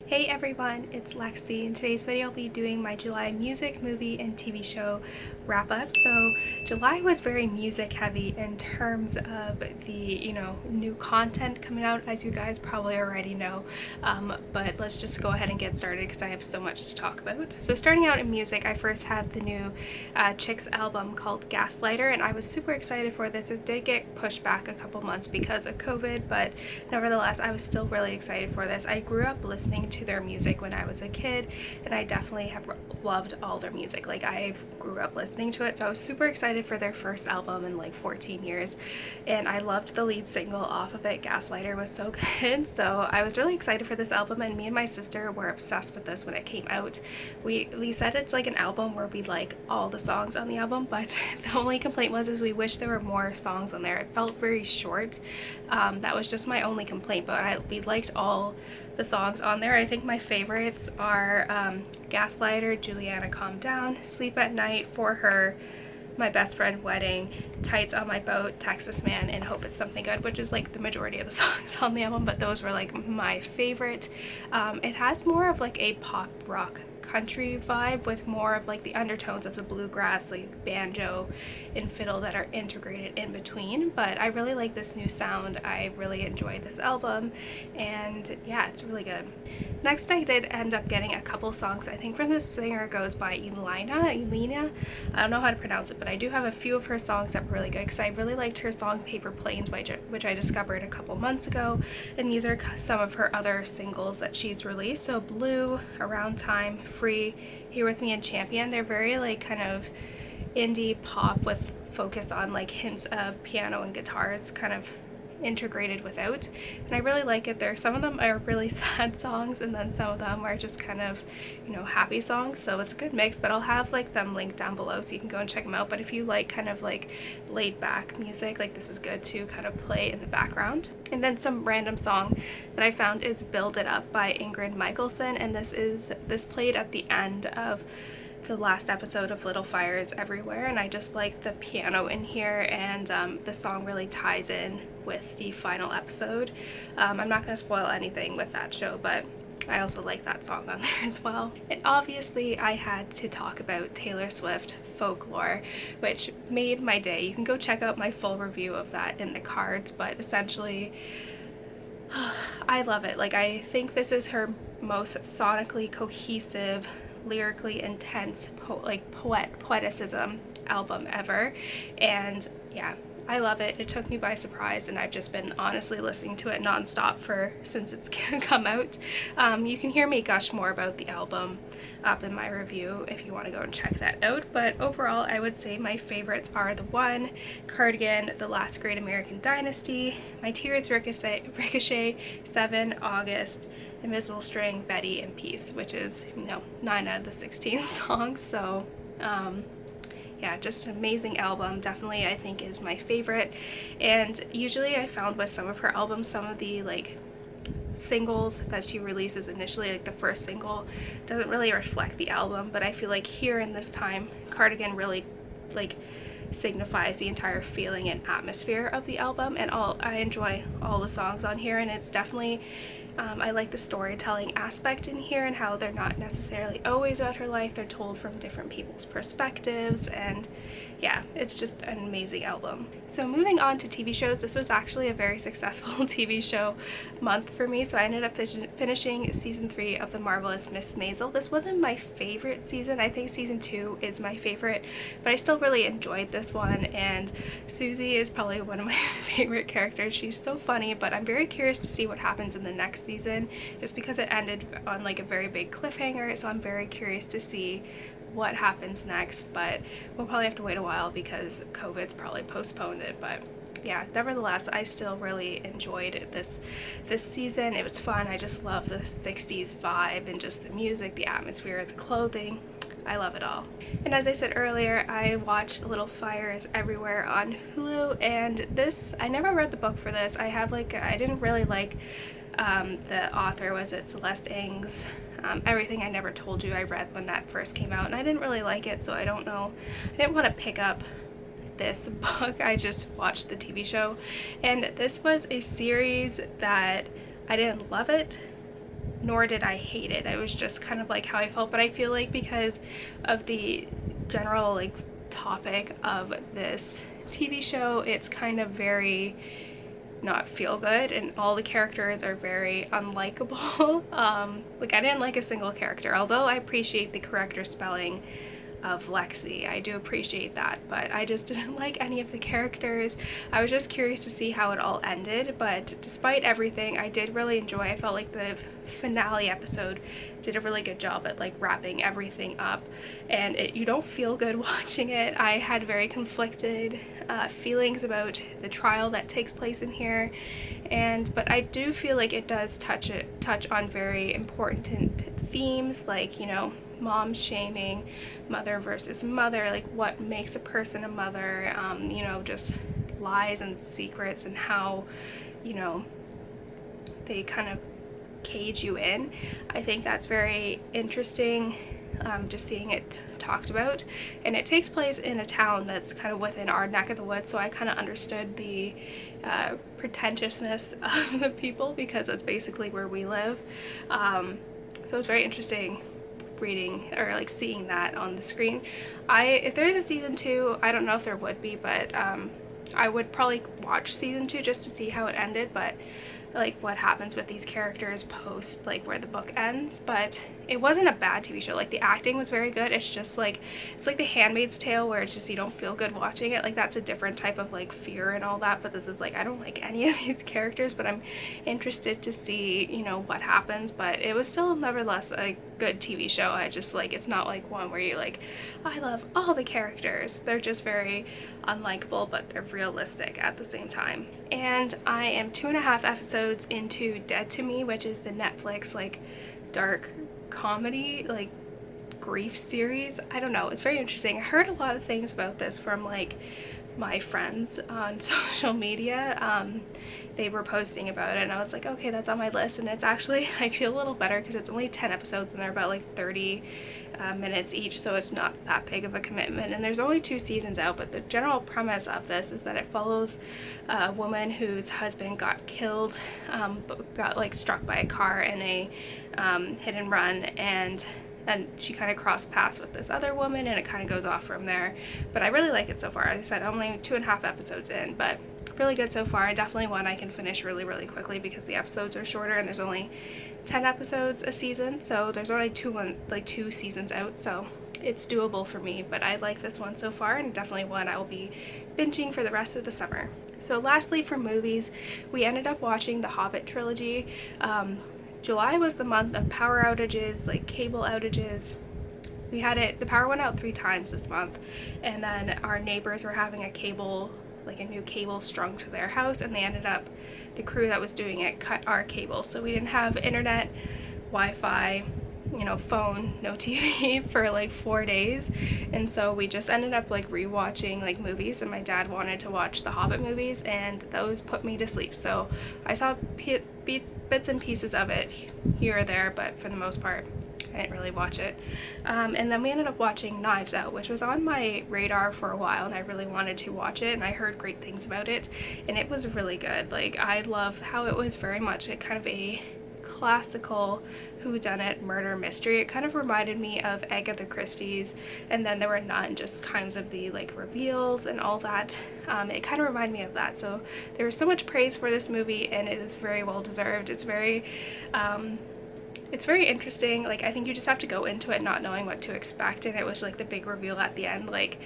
Hey everyone, it's Lexi. In today's video I'll be doing my July music, movie, and TV show wrap up. So July was very music heavy in terms of the, new content coming out, as you guys probably already know. But let's just go ahead and get started because I have so much to talk about. So starting out in music, I first have the new Chicks album called Gaslighter, and I was super excited for this. It did get pushed back a couple months because of COVID, but nevertheless I was still really excited for this. I grew up listening to their music when I was a kid, and I definitely have loved all their music. Like, I grew up listening to it, so I was super excited for their first album in like 14 years, and I loved the lead single off of it. Gaslighter was so good, so I was really excited for this album, and me and my sister were obsessed with this when it came out. We said it's like an album where we like all the songs on the album, but the only complaint was we wish there were more songs on there. It felt very short. That was just my only complaint, but we liked all the songs on there. I think my favorites are Gaslighter, Juliana Calm Down, Sleep at Night, For Her, My Best Friend, Wedding, Tights on My Boat, Texas Man, and Hope It's Something Good, which is like the majority of the songs on the album, but those were like my favorite. It has more of like a pop rock country vibe with more of like the undertones of the bluegrass, like banjo and fiddle that are integrated in between. But I really like this new sound. I really enjoyed this album, and yeah, it's really good. Next, I did end up getting a couple songs, I think, from this singer goes by Elena. I don't know how to pronounce it, but I do have a few of her songs that were really good because I really liked her song Paper Planes, which I discovered a couple months ago, and these are some of her other singles that she's released. So Blue, Around Time, Free, Here With Me, and Champion. They're very like kind of indie pop with focus on like hints of piano and guitars kind of integrated without, and I really like it. Some of them are really sad songs, and then some of them are just kind of, happy songs, so it's a good mix. But I'll have like them linked down below so you can go and check them out. But if you like kind of like laid back music, like this is good to kind of play in the background. And then some random song that I found is Build It Up by Ingrid Michaelson, and this played at the end of the last episode of Little Fires Everywhere, and I just like the piano in here, and the song really ties in with the final episode. I'm not going to spoil anything with that show, but I also like that song on there as well. And obviously I had to talk about Taylor Swift Folklore, which made my day. You can go check out my full review of that in the cards, but essentially I love it. Like, I think this is her most sonically cohesive, lyrically intense poeticism album ever, and yeah, I love it. It took me by surprise, and I've just been honestly listening to it nonstop since it's come out. You can hear me gush more about the album up in my review if you want to go and check that out. But overall, I would say my favorites are The One, Cardigan, The Last Great American Dynasty, My Tears Ricochet, 7, August, Invisible String, Betty, and Peace, which is 9 out of the 16 songs. So yeah, just an amazing album. Definitely I think is my favorite. And usually I found with some of her albums, some of the like singles that she releases initially, like the first single, doesn't really reflect the album, but I feel like here in this time, Cardigan really like signifies the entire feeling and atmosphere of the album, and I enjoy all the songs on here, and it's definitely I like the storytelling aspect in here and how they're not necessarily always about her life. They're told from different people's perspectives, and yeah, it's just an amazing album. So moving on to TV shows, this was actually a very successful TV show month for me. So I ended up finishing season 3 of The Marvelous Miss Maisel. This wasn't my favorite season. I think season 2 is my favorite, but I still really enjoyed this one, and Susie is probably one of my favorite characters. She's so funny, but I'm very curious to see what happens in the next season, just because it ended on like a very big cliffhanger, so I'm very curious to see what happens next. But we'll probably have to wait a while because COVID's probably postponed it. But yeah, nevertheless, I still really enjoyed this season. It was fun. I just love the 60s vibe and just the music, the atmosphere, the clothing. I love it all. And as I said earlier, I watched Little Fires Everywhere on Hulu, and I never read the book for this. I didn't really like the author. Was it Celeste Ng's Everything I Never Told You? I read when that first came out, and I didn't really like it, so I don't know. I didn't want to pick up this book. I just watched the TV show, and this was a series that I didn't love it, nor did I hate it. It was just kind of like how I felt, but I feel like because of the general like topic of this TV show, it's kind of very not feel good, and all the characters are very unlikable. Like I didn't like a single character, although I appreciate the correct spelling of Lexi. I do appreciate that, but I just didn't like any of the characters. I was just curious to see how it all ended, but despite everything, I did really enjoy. I felt like the finale episode did a really good job at like wrapping everything up, and you don't feel good watching it. I had very conflicted feelings about the trial that takes place in here, but I do feel like it does touch on very important themes, like, you know, mom shaming, mother versus mother, like what makes a person a mother, you know, just lies and secrets, and how, you know, they kind of cage you in. I think that's very interesting, just seeing it talked about, and it takes place in a town that's kind of within our neck of the woods, so I kind of understood the pretentiousness of the people, because that's basically where we live. So it's very interesting reading or like seeing that on the screen. If there is a season 2, I don't know if there would be, but I would probably watch season 2 just to see how it ended, but like what happens with these characters post like where the book ends. But it wasn't a bad TV show. Like the acting was very good. It's just like, it's like The Handmaid's Tale, where it's just you don't feel good watching it. Like that's a different type of like fear and all that, but this is like, I don't like any of these characters, but I'm interested to see, you know, what happens. But it was still nevertheless a good TV show. I just like, it's not like one where you like, I love all the characters. They're just very unlikable, but they're realistic at the same time. And I am 2.5 episodes into Dead to Me, which is the Netflix like dark comedy like grief series. I don't know, it's very interesting. I heard a lot of things about this from like my friends on social media. They were posting about it, and I was like, okay, that's on my list. And it's actually, I feel a little better because it's only 10 episodes and they're about like 30 minutes each, so it's not that big of a commitment, and there's only 2 seasons out. But the general premise of this is that it follows a woman whose husband got killed, got like struck by a car in a hit and run, and she kind of crossed paths with this other woman, and it kind of goes off from there. But I really like it so far. As I said, I'm only 2.5 episodes in, but really good so far. Definitely one I can finish really quickly because the episodes are shorter, and there's only 10 episodes a season, so there's only 2 seasons out, so it's doable for me. But I like this one so far, and definitely one I will be binging for the rest of the summer. So lastly, for movies, we ended up watching the Hobbit trilogy. July was the month of power outages, like cable outages. We had the power went out 3 times this month, and then our neighbors were having a new cable strung to their house, and they ended up, the crew that was doing it cut our cable, so we didn't have internet, Wi-Fi, you know, phone, no TV for like 4 days. And so we just ended up like rewatching like movies, and my dad wanted to watch the Hobbit movies, and those put me to sleep. So I saw bits and pieces of it here or there, but for the most part I didn't really watch it. And then we ended up watching Knives Out, which was on my radar for a while, and I really wanted to watch it, and I heard great things about it, and it was really good. Like, I love how it was very much a kind of a classical whodunit murder mystery. It kind of reminded me of Agatha Christie's, and then there were none, just kinds of the like reveals and all that. It kind of reminded me of that. So there was so much praise for this movie, and it is very well deserved. It's very interesting. Like, I think you just have to go into it not knowing what to expect, and it was like the big reveal at the end. Like,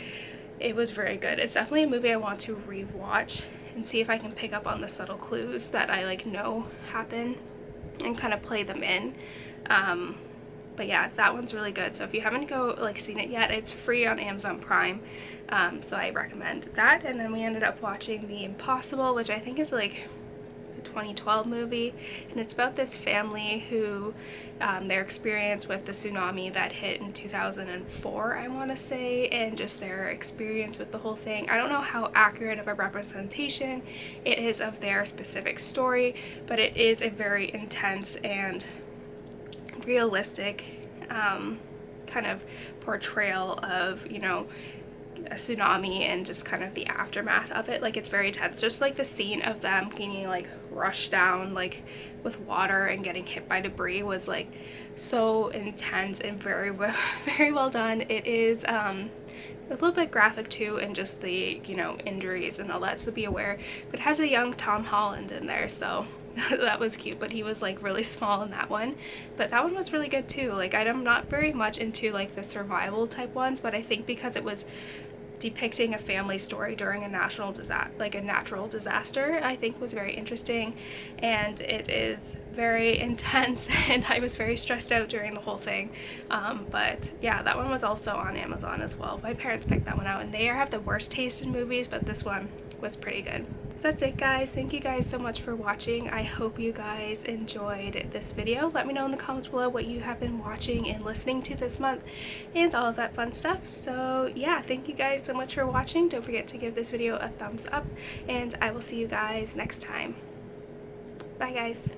it was very good. It's definitely a movie I want to rewatch and see if I can pick up on the subtle clues that I like know happen and kind of play them in. But yeah, that one's really good. So if you haven't seen it yet, it's free on Amazon Prime, so I recommend that. And then we ended up watching The Impossible, which I think is like 2012 movie, and it's about this family who their experience with the tsunami that hit in 2004, I want to say, and just their experience with the whole thing. I don't know how accurate of a representation it is of their specific story, but it is a very intense and realistic kind of portrayal of, you know, a tsunami and just kind of the aftermath of it. Like, it's very tense. Just like the scene of them getting like rush down like with water and getting hit by debris was like so intense and very well done. It is a little bit graphic too, and just the, you know, injuries and all that, so be aware. But it has a young Tom Holland in there, so that was cute, but he was like really small in that one. But that one was really good too. Like, I'm not very much into like the survival type ones, but I think because it was depicting a family story during a natural disaster, I think was very interesting. And it is very intense and I was very stressed out during the whole thing. But yeah, that one was also on Amazon as well. My parents picked that one out, and they have the worst taste in movies, but this one was pretty good. So that's it, guys. Thank you guys so much for watching. I hope you guys enjoyed this video. Let me know in the comments below what you have been watching and listening to this month and all of that fun stuff. So yeah, thank you guys so much for watching. Don't forget to give this video a thumbs up, and I will see you guys next time. Bye, guys.